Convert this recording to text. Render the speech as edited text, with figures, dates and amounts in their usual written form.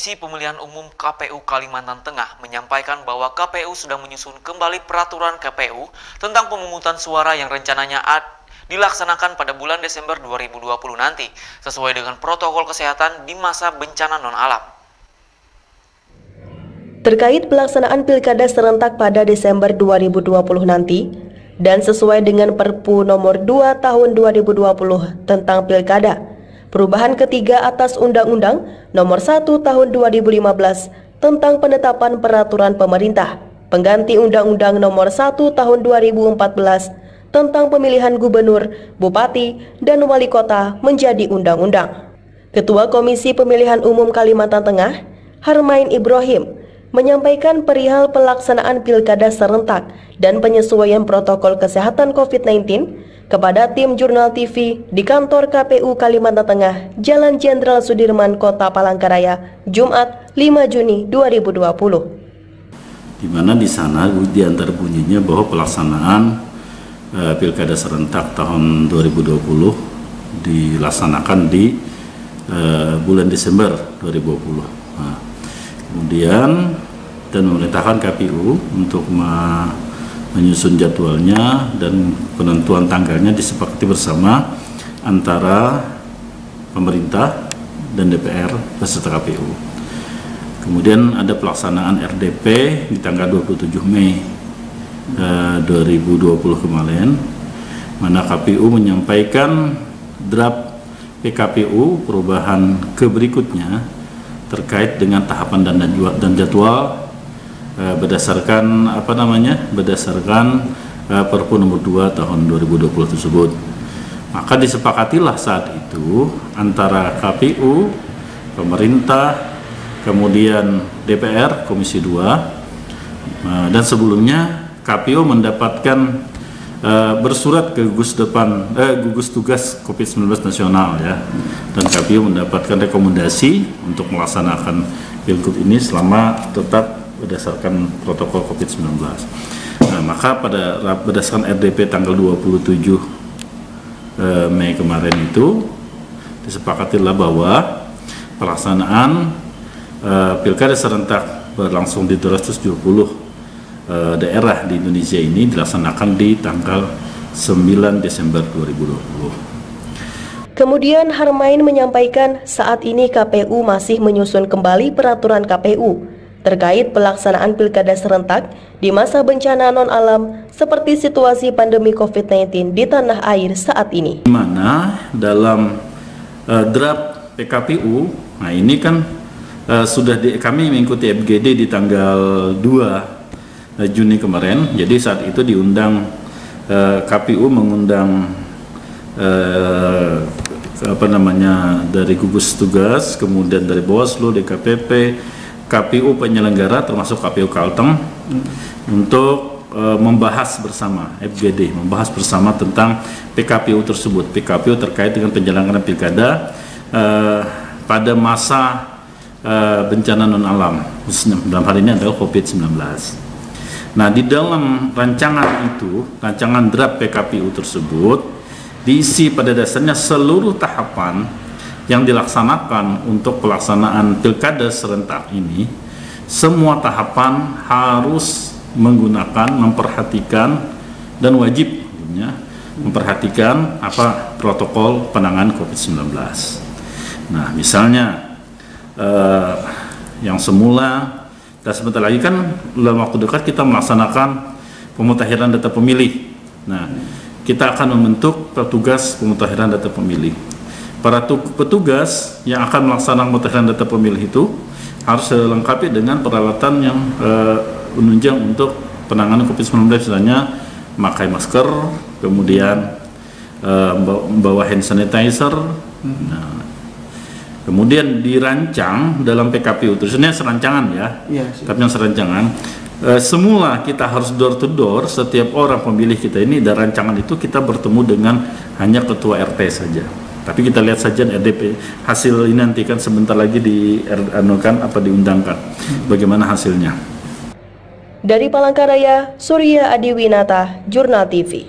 Komisi Pemilihan Umum KPU Kalimantan Tengah menyampaikan bahwa KPU sedang menyusun kembali peraturan KPU tentang pemungutan suara yang rencananya dilaksanakan pada bulan Desember 2020 nanti, sesuai dengan protokol kesehatan di masa bencana non-alam. Terkait pelaksanaan pilkada serentak pada Desember 2020 nanti, dan sesuai dengan Perpu nomor 2 tahun 2020 tentang pilkada, perubahan ketiga atas Undang-Undang nomor 1 tahun 2015 tentang penetapan peraturan pemerintah, pengganti Undang-Undang nomor 1 tahun 2014 tentang pemilihan gubernur, bupati, dan wali kota menjadi undang-undang. Ketua Komisi Pemilihan Umum Kalimantan Tengah, Harmain Ibrahim, menyampaikan perihal pelaksanaan pilkada serentak dan penyesuaian protokol kesehatan COVID-19 kepada tim Jurnal TV di kantor KPU Kalimantan Tengah, Jalan Jenderal Sudirman, Kota Palangkaraya, Jumat 5 Juni 2020. Di mana di sana di antara bunyinya bahwa pelaksanaan pilkada serentak tahun 2020 dilaksanakan di bulan Desember 2020. Nah, kemudian dan memerintahkan KPU untuk menyusun jadwalnya dan penentuan tanggalnya disepakati bersama antara pemerintah dan DPR beserta KPU. Kemudian ada pelaksanaan RDP di tanggal 27 Mei 2020 kemarin, mana KPU menyampaikan draft PKPU perubahan ke berikutnya terkait dengan tahapan dan jadwal berdasarkan Perpu nomor 2 tahun 2020 tersebut. Maka disepakatilah saat itu antara KPU, pemerintah, kemudian DPR, Komisi 2, dan sebelumnya KPU mendapatkan bersurat ke gugus tugas COVID-19 nasional ya, dan KPU mendapatkan rekomendasi untuk melaksanakan pilgub ini selama tetap berdasarkan protokol COVID-19. Nah, maka berdasarkan RDP tanggal 27 Mei kemarin itu disepakatilah bahwa pelaksanaan pilkada serentak berlangsung di 270 daerah di Indonesia ini dilaksanakan di tanggal 9 Desember 2020. Kemudian Harmain menyampaikan saat ini KPU masih menyusun kembali peraturan KPU terkait pelaksanaan pilkada serentak di masa bencana non-alam seperti situasi pandemi COVID-19 di tanah air saat ini. Di mana dalam draft PKPU, nah ini kan kami mengikuti FGD di tanggal 2 Juni kemarin, jadi saat itu diundang KPU mengundang dari gugus tugas, kemudian dari Bawaslu, DKPP, KPU penyelenggara termasuk KPU Kalteng untuk membahas bersama FGD, membahas bersama tentang PKPU tersebut, PKPU terkait dengan penyelenggaraan pilkada pada masa bencana non-alam, khususnya dalam hal ini adalah COVID-19. Nah, di dalam rancangan draft PKPU tersebut diisi pada dasarnya seluruh tahapan yang dilaksanakan untuk pelaksanaan pilkada serentak ini, semua tahapan harus memperhatikan dan wajib memperhatikan protokol penanganan COVID-19. Nah, misalnya yang semula dan sebentar lagi kan dalam waktu dekat kita melaksanakan pemutahiran data pemilih. Nah, kita akan membentuk petugas pemutahiran data pemilih. Para petugas yang akan melaksanakan pemutahiran data pemilih itu harus dilengkapi dengan peralatan yang menunjang untuk penanganan COVID-19, misalnya memakai masker, kemudian membawa hand sanitizer. Nah, kemudian dirancang dalam PKPU, terusnya serancangan ya, tapi yang serancangan. Semula kita harus door to door, setiap orang pemilih kita ini dan rancangan itu kita bertemu dengan hanya ketua RT saja. Tapi kita lihat saja RDP hasil ini nanti kan sebentar lagi diundangkan bagaimana hasilnya. Dari Palangkaraya, Surya Adiwinata, Jurnal TV.